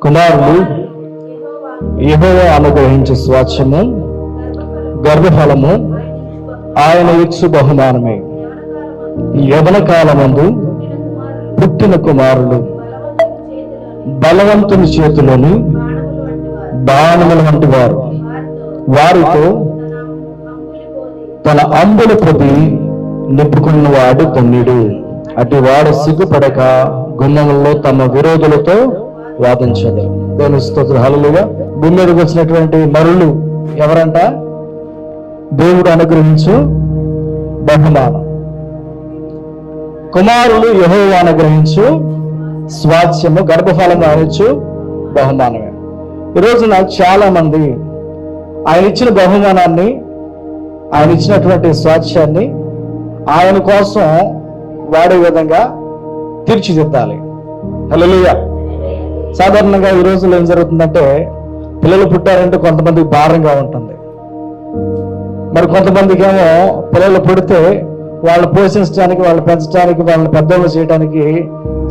కుమారులు యెహోవా అనుగ్రహించే స్వాస్థ్యము గర్భఫలము ఆయన ఇచ్చు బహుమానమే. యవన కాలమందు పుట్టిన కుమారులు బలవంతుని చేతిలోని బాణముల వంటి వారు. వారితో తన అంబుల పొది నింపుకున్నవాడు ధన్యుడు. అటు వాడు సిగ్గుపడక గుమ్మములలో తమ విరోధులతో వాదించదరు. దేవుని స్తోత్రం. హల్లెలూయా. భూమి మీదకి వచ్చినటువంటి నరులు ఎవరంట? దేవుడు అనుగ్రహించు బహుమానం. కుమారులు యెహోవా అనుగ్రహించు స్వాస్థ్యము గర్భఫలం రావచ్చు బహుమానమే. ఈ రోజున చాలా మంది ఆయన ఇచ్చిన బహుమానాన్ని, ఆయన ఇచ్చినటువంటి స్వాస్థ్యాన్ని ఆయన కోసం వాడే విధంగా తీర్చిదిద్దాలి. హల్లెలూయా. సాధారణంగా ఈ రోజుల్లో ఏం జరుగుతుందంటే, పిల్లలు పుట్టారంటే కొంతమందికి భారంగా ఉంటుంది. మరి కొంతమందికి ఏమో పిల్లలు పుడితే వాళ్ళు పోషించడానికి, వాళ్ళు పెంచడానికి, వాళ్ళని పెద్దలు చేయడానికి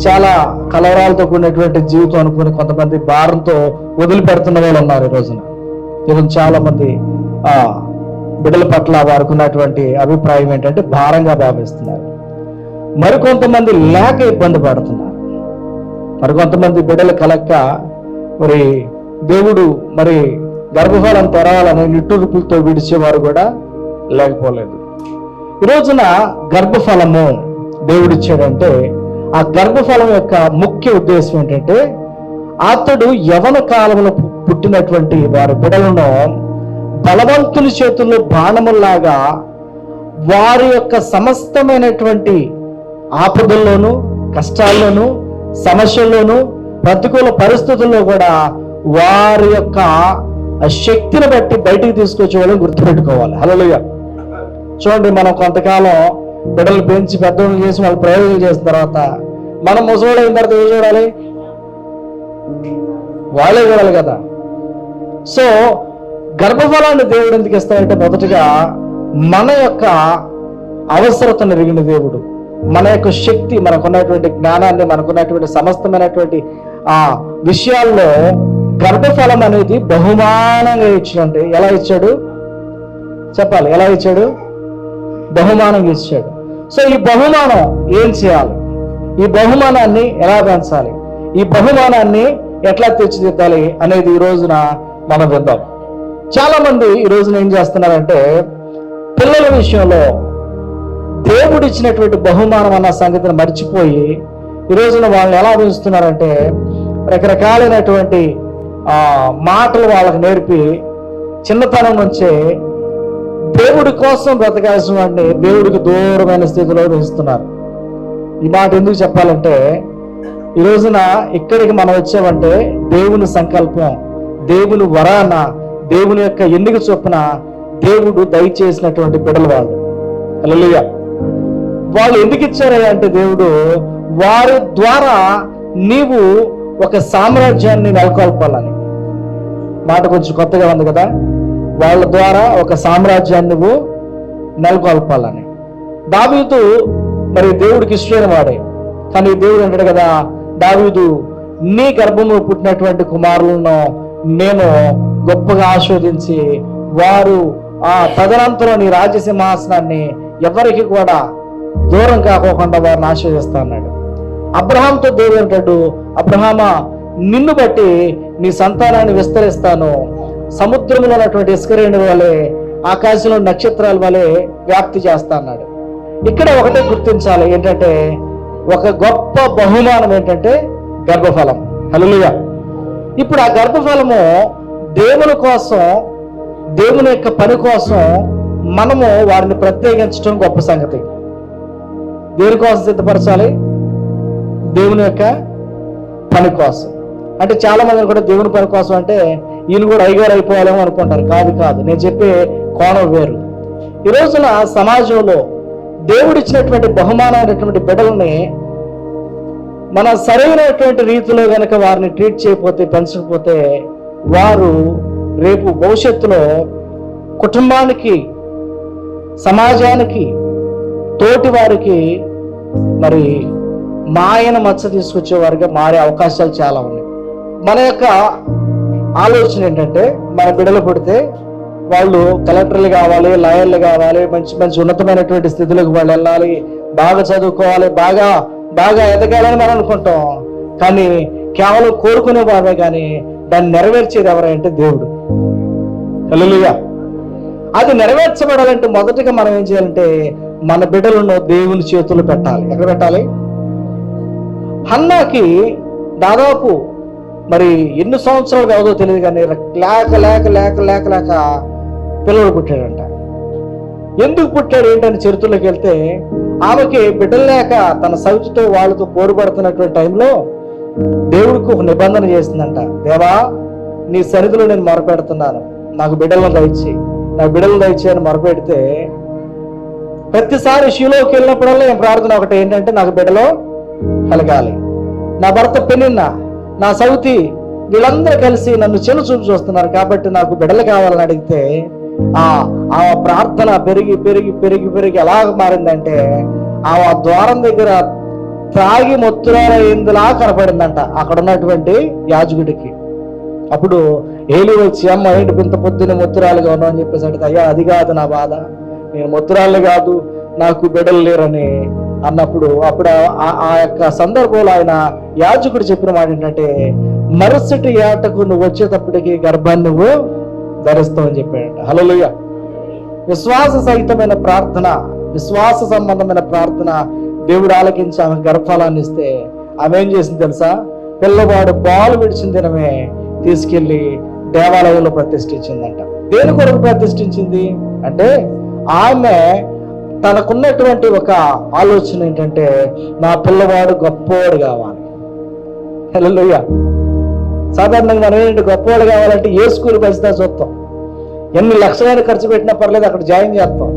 చాలా కలవరాలతో కూడినటువంటి జీవితం అనుకుని కొంతమంది భారంతో వదిలిపెడుతున్న వాళ్ళు ఉన్నారు ఈ రోజున. ఈరోజు చాలా మంది బిడ్డల పట్ల వారికి ఉన్నటువంటి అభిప్రాయం ఏంటంటే భారంగా భావిస్తున్నారు. మరికొంతమంది లేక ఇబ్బంది పడుతున్నారు. మరికొంతమంది బిడ్డలు కలక్క మరి దేవుడు మరి గర్భఫలం తెరవాలని నిట్టూర్పులతో విడిచేవారు కూడా లేకపోలేదు. ఈ రోజున గర్భఫలము దేవుడిచ్చాడంటే ఆ గర్భఫలం యొక్క ముఖ్య ఉద్దేశం ఏంటంటే, అతడు యవన కాలంలో పుట్టినటువంటి వారి బిడ్డలను బలవంతుని చేతుల్లో బాణముల్లాగా వారి యొక్క సమస్తమైనటువంటి ఆపదల్లోనూ, కష్టాల్లోనూ, సమస్యల్లోనూ, ప్రతికూల పరిస్థితుల్లో కూడా వారి యొక్క శక్తిని బట్టి బయటికి తీసుకొచ్చే వాళ్ళని గుర్తుపెట్టుకోవాలి. హల్లెలూయా. చూడండి, మనం కొంతకాలం బిడ్డలు పెంచి పెద్దలు చేసి వాళ్ళు ప్రయోజనం చేసిన తర్వాత మనం ముసలి అయిన తర్వాత ఏం చూడాలి? వాళ్ళే చూడాలి కదా. సో గర్భఫలాన్ని దేవుడు ఎందుకు ఇస్తాడంటే, మొదటిగా మన యొక్క అవసరతను ఎరిగిన దేవుడు, మన యొక్క శక్తి, మనకున్నటువంటి జ్ఞానాన్ని, మనకున్నటువంటి సమస్తమైనటువంటి ఆ విషయాల్లో గర్భఫలం అనేది బహుమానంగా ఇచ్చాడు. ఎలా ఇచ్చాడు చెప్పాలి? ఎలా ఇచ్చాడు? బహుమానంగా ఇచ్చాడు. సో ఈ బహుమానం ఏం చేయాలి? ఈ బహుమానాన్ని ఎలా పెంచాలి? ఈ బహుమానాన్ని ఎట్లా తీర్చిదిద్దాలి అనేది ఈ రోజున మనం విద్దాం. చాలా మంది ఈ రోజున ఏం చేస్తున్నారంటే, పిల్లల విషయంలో దేవుడు ఇచ్చినటువంటి బహుమానం అన్న సంగతిని మర్చిపోయి ఈ రోజున వాళ్ళని ఎలా పెంచుతున్నారంటే, రకరకాలైనటువంటి మాటలు వాళ్ళకి నేర్పి చిన్నతనం నుంచే దేవుడి కోసం బ్రతకాల్సిన వాడిని దేవుడికి దూరమైన స్థితిలో పెంచుతున్నారు. ఈ మాట ఎందుకు చెప్పాలంటే, ఈ రోజున ఇక్కడికి మనం వచ్చామంటే దేవుని సంకల్పం, దేవుని వరాన, దేవుని యొక్క ఎన్నిక చొప్పున దేవుడు దయచేసినటువంటి బిడ్డలు వాళ్ళు. హల్లెలూయా. వాళ్ళు ఎందుకు ఇచ్చారయ్యా అంటే, దేవుడు వారి ద్వారా నీవు ఒక సామ్రాజ్యాన్ని నెలకొల్పాలని. మాట కొంచెం కొత్తగా ఉంది కదా. వాళ్ళ ద్వారా ఒక సామ్రాజ్యాన్ని నువ్వు నెలకొల్పాలని. దావీదు మరి దేవుడికి ఇష్టమైన వాడే, కానీ దేవుడు అంటాడు కదా, దావీదు నీ గర్భంలో పుట్టినటువంటి కుమారులను నేను గొప్పగా ఆస్వాదించి వారు తదనంతరం నీ రాజ్యసింహాసనాన్ని ఎవరికి కూడా దూరం కాకోకుండా వారిని ఆశీర్వదిస్తా అన్నాడు. అబ్రహాంతో దేవుడు అంటాడు, అబ్రహామా నిన్ను బట్టి నీ సంతానాన్ని విస్తరిస్తాను, సముద్రంలో ఉన్నటువంటి ఇసుకరేణి వలె, ఆకాశంలో నక్షత్రాల వలె వ్యాప్తి చేస్తా అన్నాడు. ఇక్కడ ఒకటే గుర్తించాలి ఏంటంటే, ఒక గొప్ప బహుమానం ఏంటంటే గర్భఫలం. హల్లెలూయా. ఇప్పుడు ఆ గర్భఫలము దేవుని కోసం, దేవుని యొక్క పని కోసం మనము వారిని ప్రత్యేకించడం గొప్ప సంగతి. దేనికోసం సిద్ధపరచాలి? దేవుని యొక్క పని కోసం. అంటే చాలా మంది కూడా దేవుని పని కోసం అంటే ఈయన కూడా అయ్యగారు అయిపోవాలేమో అనుకుంటారు. కాదు కాదు, నేను చెప్పే కోణం వేరు. ఈ రోజున సమాజంలో దేవుడిచ్చినటువంటి బహుమానమైనటువంటి బిడ్డలని మన సరైనటువంటి రీతిలో కనుక వారిని ట్రీట్ చేయకపోతే, పెంచకపోతే, వారు రేపు భవిష్యత్తులో కుటుంబానికి, సమాజానికి, తోటి వారికి మరి మాయన మచ్చ తీసుకొచ్చేవారిగా మారే అవకాశాలు చాలా ఉన్నాయి. మన యొక్క ఆలోచన ఏంటంటే, మన బిడ్డలు పుడితే వాళ్ళు కలెక్టర్లు కావాలి, లాయర్లు కావాలి, మంచి మంచి ఉన్నతమైనటువంటి స్థితిలోకి వాళ్ళు వెళ్ళాలి, బాగా చదువుకోవాలి, బాగా బాగా ఎదగాలని మనం అనుకుంటాం. కానీ కేవలం కోరుకునే వారే కానీ దాన్ని నెరవేర్చేది ఎవరంటే దేవుడు. హల్లెలూయా. అది నెరవేర్చబడాలంటే మొదటిగా మనం ఏం చేయాలంటే మన బిడ్డలను దేవుని చేతులు పెట్టాలి. ఎక్కడ పెట్టాలి? హన్నాకి దాదాపు మరి ఎన్ని సంవత్సరాలు కాదో తెలియదు కానీ లేక లేక లేక లేక లేక పిల్లలు పుట్టాడంట. ఎందుకు పుట్టాడు ఏంటని చరిత్రలోకి వెళ్తే, ఆమెకి బిడ్డలు లేక తన సౌతితో వాళ్ళతో పోరుపడుతున్నటువంటి టైంలో దేవుడికి ఒక నిబంధన చేసిందంట. దేవా, నీ సన్నిధిలో నేను మొరపెడుతున్నాను, నాకు బిడ్డలను దయచేయి, నాకు బిడ్డలను దయచేయి అని మొరపెడితే ప్రతిసారి షీలోకి వెళ్ళినప్పుడల్లా నేను ప్రార్థన ఒకటి ఏంటంటే, నాకు బిడ్డలో కలగాలి. నా భర్త పెనిన్న, నా సౌతి వీళ్ళందరూ కలిసి నన్ను చిన్న చూపు చూస్తున్నారు కాబట్టి నాకు బిడ్డలు కావాలని అడిగితే ఆ ప్రార్థన పెరిగి పెరిగి పెరిగి పెరిగి ఎలా మారిందంటే ఆ ద్వారం దగ్గర త్రాగి మొత్తురాలైందిలా కనపడిందంట అక్కడ ఉన్నటువంటి యాజకుడికి. అప్పుడు ఏలి వచ్చి, అమ్మ ఏంటి ఇంత పొద్దున్న మొత్తురాలుగా ఉన్నావు అని చెప్పేసి అంటే, అయ్యా అది కాదు నా బాధ, నేను మొత్తురాలు కాదు, నాకు బిడ్డలు లేరని అన్నప్పుడు అప్పుడు ఆ యొక్క సందర్భంలో ఆయన యాజకుడు చెప్పిన మాట ఏంటంటే, మరుసటి ఏటకు నువ్వు వచ్చేటప్పటికి గర్భాన్ని నువ్వు ధరిస్తావు అని చెప్పాడంట. హల్లెలూయా. విశ్వాస సహితమైన ప్రార్థన, విశ్వాస సంబంధమైన ప్రార్థన దేవుడు ఆలకించి ఆమె గర్భఫలాన్ని ఇస్తే ఆమె ఏం చేసింది తెలుసా? పిల్లవాడు బాలు విడిచిన దినమే తీసుకెళ్లి దేవాలయంలో ప్రతిష్ఠించిందంట. దేని కొరకు ప్రతిష్ఠించింది అంటే, ఆమె తనకున్నటువంటి ఒక ఆలోచన ఏంటంటే, నా పిల్లవాడు గొప్పవాడు కావాలి. హల్లెలూయా. సాధారణంగా మనం ఏంటంటే గొప్పవాడు కావాలంటే ఏ స్కూల్ పరిస్థితి చూస్తాం, ఎన్ని లక్షలైన ఖర్చు పెట్టినా పర్లేదు అక్కడ జాయిన్ చేస్తాం.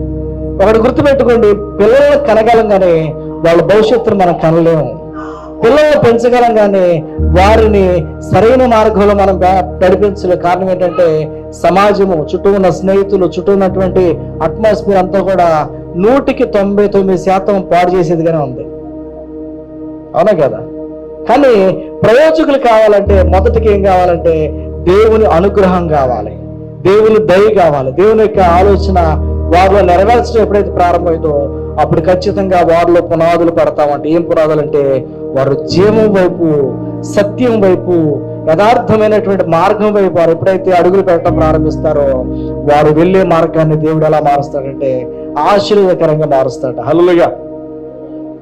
ఒకటి గుర్తుపెట్టుకోండి, పిల్లలను కనగలం కానీ వాళ్ళ భవిష్యత్తును మనం కనలేము. పిల్లలను పెంచగలం కానీ వారిని సరైన మార్గంలో మనం నడిపించలే. కారణం ఏంటంటే సమాజము, చుట్టూ ఉన్న స్నేహితులు, చుట్టూ ఉన్నటువంటి అట్మాస్ఫియర్ అంతా కూడా 99% పాడు చేసేదిగానే ఉంది. అవునా కదా? కానీ ప్రయోజకులు కావాలంటే మొదటికి ఏం కావాలంటే దేవుని అనుగ్రహం కావాలి, దేవుని దయ కావాలి. దేవుని యొక్క ఆలోచన వారిలో నెరవేర్చడం ఎప్పుడైతే ప్రారంభమైందో అప్పుడు ఖచ్చితంగా వారిలో పునాదులు పడతామంటే, ఏం పునాదులు అంటే వారు జీవం వైపు, సత్యం వైపు, యథార్థమైనటువంటి మార్గం వైపు వారు ఎప్పుడైతే అడుగులు పెట్టడం ప్రారంభిస్తారో వారు వెళ్ళే మార్గాన్ని దేవుడు ఎలా మారుస్తాడంటే ఆశీర్వాదకరంగా మారుస్తాడు. హల్లెలూయా.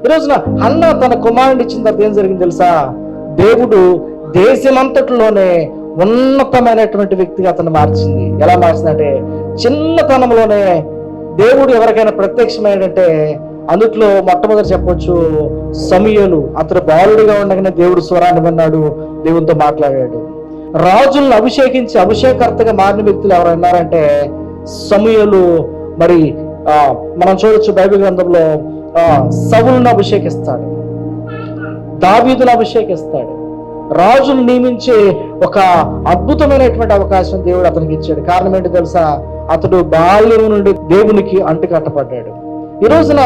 ఈ రోజున హన్నా తన కుమారుడిని ఇచ్చిన తర్వాత ఏం జరిగింది తెలుసా? దేవుడు దేశమంతటిలోనే ఉన్నతమైనటువంటి వ్యక్తిగా అతను మార్చింది. ఎలా మార్చిందంటే, చిన్నతనంలోనే దేవుడు ఎవరికైనా ప్రత్యక్షమైనట్టే అందుట్లో మొట్టమొదటి చెప్పొచ్చు సమూయేలు. అతడు బాలుడిగా ఉండగానే దేవుడు స్వరాన్ని విన్నాడు, దేవునితో మాట్లాడాడు. రాజులను అభిషేకించి అభిషేకర్తగా మారిన వ్యక్తులు ఎవరన్నారంటే సమూయేలు. మరి మనం చూడొచ్చు బైబిల్ గ్రంథంలో సౌలును అభిషేకిస్తాడు, దావీదును అభిషేకిస్తాడు. రాజును నియమించే ఒక అద్భుతమైనటువంటి అవకాశం దేవుడు అతనికి ఇచ్చాడు. కారణం ఏంటి తెలుసా? అతడు బాల్యం నుండి దేవునికి అంటుకట్టపడ్డాడు. ఈ రోజున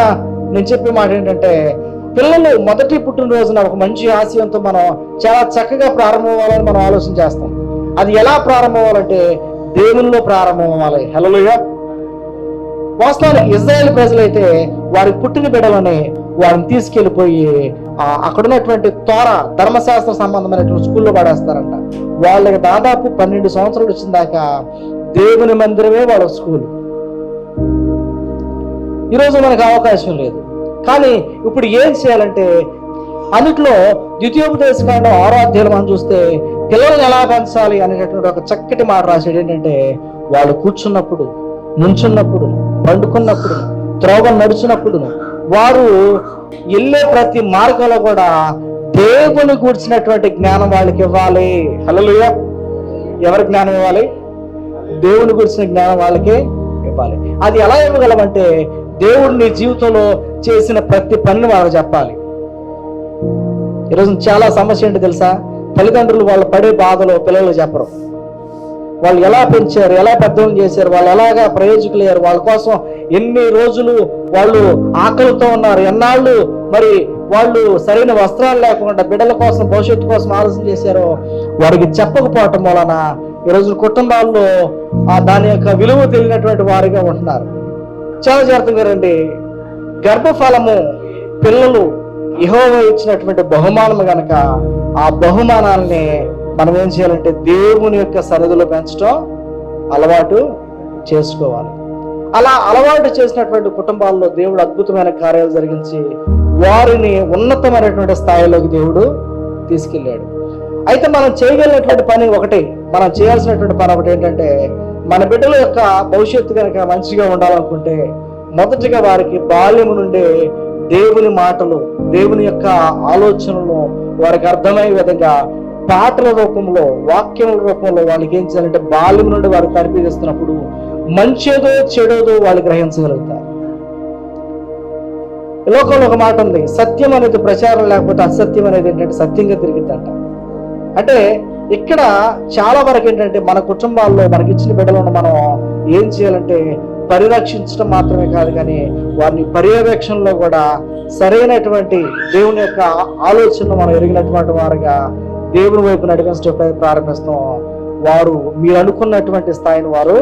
నేను చెప్పే మాట ఏంటంటే, పిల్లలు మొదటి పుట్టినరోజున ఒక మంచి ఆశయంతో మనం చాలా చక్కగా ప్రారంభం అవ్వాలని మనం ఆలోచన చేస్తాం. అది ఎలా ప్రారంభం అవ్వాలంటే దేవునిలో ప్రారంభం అవ్వాలి. హల్లెలూయా. వాస్తవానికి ఇజ్రాయేల్ ప్రజలైతే వారికి పుట్టిన బిడ్డలని వారిని తీసుకెళ్లిపోయి అక్కడ ఉన్నటువంటి తోర ధర్మశాస్త్ర సంబంధమైనటువంటి స్కూల్లో పడేస్తారంట. వాళ్ళకి దాదాపు 12 సంవత్సరాలు వచ్చిన దాకా దేవుని మందిరమే వాళ్ళ స్కూల్. ఈరోజు మనకు అవకాశం లేదు. కానీ ఇప్పుడు ఏం చేయాలంటే, అన్నిట్లో ద్వితీయోపదేశకాండం 6వ అధ్యాయం మనం చూస్తే పిల్లల్ని ఎలా పెంచాలి అనేటటువంటి ఒక చక్కటి మాట రాశాడు. ఏంటంటే, వాళ్ళు కూర్చున్నప్పుడు, నుంచున్నప్పుడు, పండుకున్నప్పుడు, త్రోవ నడిచినప్పుడు వారు వెళ్ళే ప్రతి మార్గంలో కూడా దేవుని కూర్చున్నటువంటి జ్ఞానం వాళ్ళకి ఇవ్వాలి. హల్లెలూయా. ఎవరి జ్ఞానం ఇవ్వాలి? దేవుని కూర్చున్న జ్ఞానం వాళ్ళకి ఇవ్వాలి. అది ఎలా ఇవ్వగలమంటే, దేవుడు నీ జీవితంలో చేసిన ప్రతి పనిని వాళ్ళకి చెప్పాలి. ఈరోజు చాలా సమస్య ఏంటి తెలుసా? తల్లిదండ్రులు వాళ్ళు పడే బాధలో పిల్లలు చెప్పరు. వాళ్ళు ఎలా పెంచారు, ఎలా పెద్దలు చేశారు, వాళ్ళు ఎలాగా ప్రయోజకులు అయ్యారు, వాళ్ళ కోసం ఎన్ని రోజులు వాళ్ళు ఆకలితో ఉన్నారు, ఎన్నాళ్ళు మరి వాళ్ళు సరైన వస్త్రాలు లేకుండా బిడ్డల కోసం, భవిష్యత్తు కోసం ఆలోచన చేశారో వారికి చెప్పకపోవటం వలన ఈరోజు కుటుంబాల్లో దాని యొక్క విలువ తెలియనటువంటి వారిగా ఉంటున్నారు. చాలా జాగ్రత్తగా రండి. గర్భఫలము పిల్లలు యెహోవా ఇచ్చినటువంటి బహుమానము గనక ఆ బహుమానాలని మనం ఏం చేయాలంటే దేవుని యొక్క సన్నిధిలో పెంచడం అలవాటు చేసుకోవాలి. అలా అలవాటు చేసినటువంటి కుటుంబాల్లో దేవుడు అద్భుతమైన కార్యాలు జరిగించి వారిని ఉన్నతమైనటువంటి స్థాయిలోకి దేవుడు తీసుకెళ్ళాడు. అయితే మనం చేయగలిగినటువంటి పని ఒకటి, మనం చేయాల్సినటువంటి పని ఒకటి ఏంటంటే, మన బిడ్డల యొక్క భవిష్యత్తు కనుక మంచిగా ఉండాలనుకుంటే మొదటిగా వారికి బాల్యము నుండే దేవుని మాటలు, దేవుని యొక్క ఆలోచనలు వారికి అర్థమయ్యే విధంగా పాటల రూపంలో, వాక్యముల రూపంలో వాళ్ళకి ఏం చేయాలంటే బాల్యం నుండి వారికి తర్బీదిస్తున్నప్పుడు మంచేదో చెడోదో వాళ్ళు గ్రహించగలుగుతారు. లోకంలో ఒక మాట ఉంది, సత్యం అనేది ప్రచారం లేకపోతే అసత్యం అనేది ఏంటంటే సత్యంగా తిరిగిద్దంట. అంటే ఇక్కడ చాలా వరకు ఏంటంటే మన కుటుంబాల్లో మనకి ఇచ్చిన బిడ్డలను మనం ఏం చేయాలంటే పరిరక్షించడం మాత్రమే కాదు, కానీ వారిని పర్యవేక్షణలో కూడా సరైనటువంటి దేవుని యొక్క ఆలోచనను మనం ఎరిగినటువంటి వారుగా దేవుని వైపు నడిపించడం ప్రారంభిస్తాం. వారు మీరు అనుకున్నటువంటి స్థాయిని వారు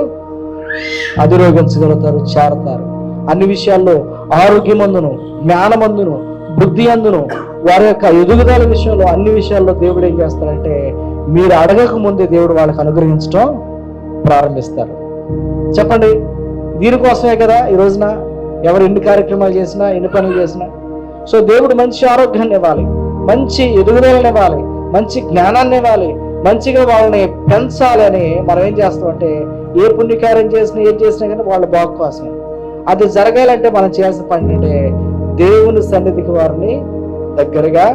అధిరోగించగలుగుతారు, చేరతారు. అన్ని విషయాల్లో ఆరోగ్యమందును, జ్ఞానమందును, బుద్ధి అందును, వారి యొక్క ఎదుగుదల విషయంలో, అన్ని విషయాల్లో దేవుడు ఏం చేస్తారంటే మీరు అడగక ముందే దేవుడు వాళ్ళకి అనుగ్రహించడం ప్రారంభిస్తారు. చెప్పండి, దీనికోసమే కదా ఈ రోజున ఎవరు ఎన్ని కార్యక్రమాలు చేసినా, ఎన్ని పనులు చేసినా. సో దేవుడు మంచి ఆరోగ్యాన్ని ఇవ్వాలి, మంచి ఎదుగుదలని ఇవ్వాలి, మంచి జ్ఞానాన్ని ఇవ్వాలి, మంచిగా వాళ్ళని పెంచాలి అని మనం ఏం చేస్తామంటే ఏ పుణ్యకార్యం చేసినా, ఏం చేసినా కానీ వాళ్ళ బాగు కోసమే. అది జరగాలంటే మనం చేయాల్సిన పని అంటే దేవుని సన్నిధికి వారిని దగ్గరగా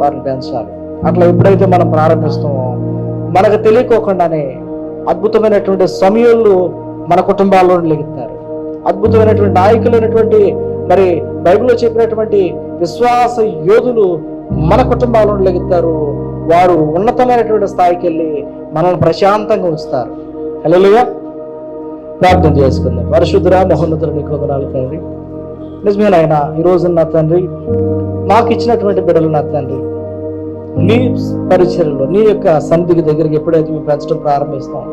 వారిని పెంచాలి. అట్లా ఎప్పుడైతే మనం ప్రారంభిస్తామో మనకు తెలియకోకుండానే అద్భుతమైనటువంటి సమయంలో మన కుటుంబాల్లో లెగుతారు. అద్భుతమైనటువంటి నాయకులైనటువంటి మరి బైబిల్లో చెప్పినటువంటి విశ్వాస యోధులు మన కుటుంబాల్లో లెగుతారు. వారు ఉన్నతమైనటువంటి స్థాయికి వెళ్ళి మనల్ని ప్రశాంతంగా ఉంచుతారు. హల్లెలూయా. ప్రార్థన చేసుకుందాం. పరిశుద్ధుడా, మహోన్నతుడా, నీకు వందనాలు తండ్రి. నిజమే నాయన, ఈ రోజు నా తండ్రి మాకు ఇచ్చినటువంటి బిడ్డలు నా తండ్రి నీ పరిచర్యలో, నీ యొక్క సన్నిధికి దగ్గరికి ఎప్పుడైతే మేము పెంచడం ప్రారంభిస్తాం,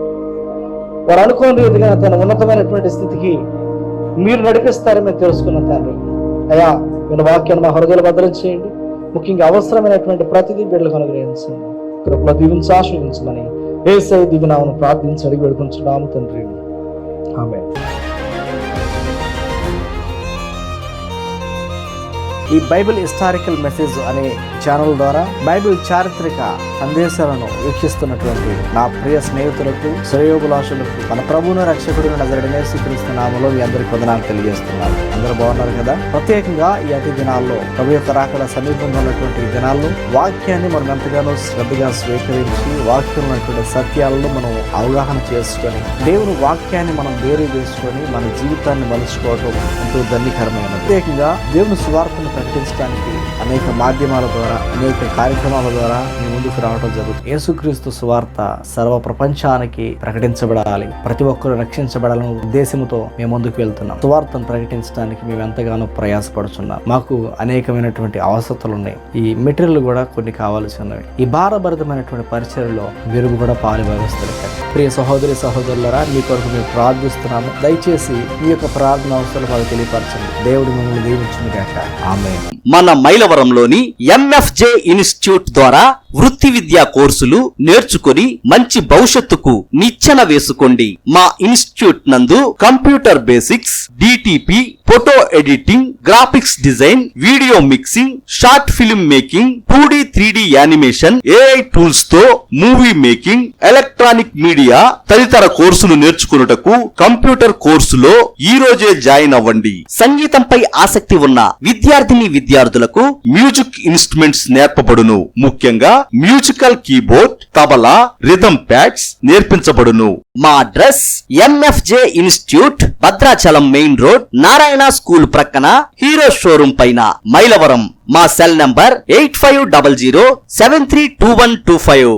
వారు అనుకోని రీతిగా తన ఉన్నతమైనటువంటి స్థితికి మీరు నడిపిస్తారని మేము తెలుసుకున్నాం తండ్రి. అయ్యా, మీ వాక్యాన్ని మా హృదయాలు భద్రం చేయండి. ముఖ్యంగా అవసరమైనటువంటి ప్రతిదీ బిడ్డలకు అనుగ్రహించండి. కృపలో దీవించి ఆశీర్వదించమని యేసయ్య దివ్య నామమున ప్రార్థించి అడిగి వేడుకుంటున్నాము తండ్రి. ఆమేన్. ఈ బైబిల్ హిస్టారికల్ మెసేజ్ అనే ఛానల్ ద్వారా బైబిల్ చారిత్రక సందేశాలను వీక్షిస్తున్నటువంటి నా ప్రియ స్నేహితులకు, శ్రేయోభిలాషులకు మన ప్రభువును రక్షకుడిని నజరేయుడైన యేసుక్రీస్తు నామములో మీ అందరికీ వందనాలు తెలియజేస్తున్నాను. అందరూ బాగున్నారు కదా? ప్రత్యేకంగా ఈ అతి దినాల్లో, ప్రభు యొక్క రాకడ సమీపంగా ఉన్నటువంటి దినాల్లో వాక్యాన్ని మనం ఎంతగానో శ్రద్ధగా స్వీకరించి వాక్యంలో ఉన్నటువంటి సత్యాలను మనం అవగాహన చేసుకొని దేవుని వాక్యాన్ని మనం వేరు చేసుకొని మన జీవితాన్ని మలుచుకోవడం ఎంతో ధన్యకరమైనది. ప్రత్యేకంగా దేవుని సువార్తను ప్రకటించడానికి అనేక మాధ్యమాల ద్వారా, అనేక కార్యక్రమాల ద్వారా మీ ముందుకు రావడం జరుగుతుంది. యేసుక్రీస్తు సువార్త సర్వ ప్రపంచానికి ప్రకటించబడాలి, ప్రతి ఒక్కరు రక్షించబడాలనే ఉద్దేశంతో మేము ముందుకు వెళ్తున్నాం. సువార్తను ప్రకటించడానికి మేము ఎంతగానో ప్రయాసపడుతున్నాం. మాకు అనేకమైనటువంటి అవసరాలు ఉన్నాయి. ఈ మెటీరియల్ కూడా కొన్ని కావాల్సి ఉన్నవి. ఈ భారభరితమైనటువంటి పరిచర్యలో మీరు కూడా పాలుభాగస్తులు. ప్రియ సహోదరి సహోదరులారా, మీ కొరకు మేము ప్రార్థిస్తున్నాము. దయచేసి మీ యొక్క ప్రార్థన అవసరాలు మాకు తెలియపరచండి. దేవుడు మిమ్మల్ని దీవించును గాక. ఆమేన్. మన మైలవరంలోని MFJ ఇన్స్టిట్యూట్ ద్వారా వృత్తి విద్యా కోర్సులు నేర్చుకుని మంచి భవిష్యత్తుకు నిచ్చెన వేసుకోండి. మా ఇన్స్టిట్యూట్ నందు computer basics, DTP, photo editing, graphics design, video mixing, short film making, 2D 3D animation, AI tools తో మూవీ మేకింగ్, ఎలక్ట్రానిక్ మీడియా తదితర కోర్సులు నేర్చుకున్నటకు కంప్యూటర్ కోర్సులో ఈ రోజే జాయిన్ అవ్వండి. సంగీతంపై ఆసక్తి ఉన్న విద్యార్థులకు మ్యూజిక్ ఇన్స్ట్రుమెంట్స్ నేర్పబడును. ముఖ్యంగా musical keyboard, tabla, rhythm pads నేర్పించబడును. మా address MFJ institute, Bhadrachalam main road, Narayana school ప్రక్కన, హీరో షోరూం పైన, మైలవరం. మా సెల్ నంబర్ 8500732125.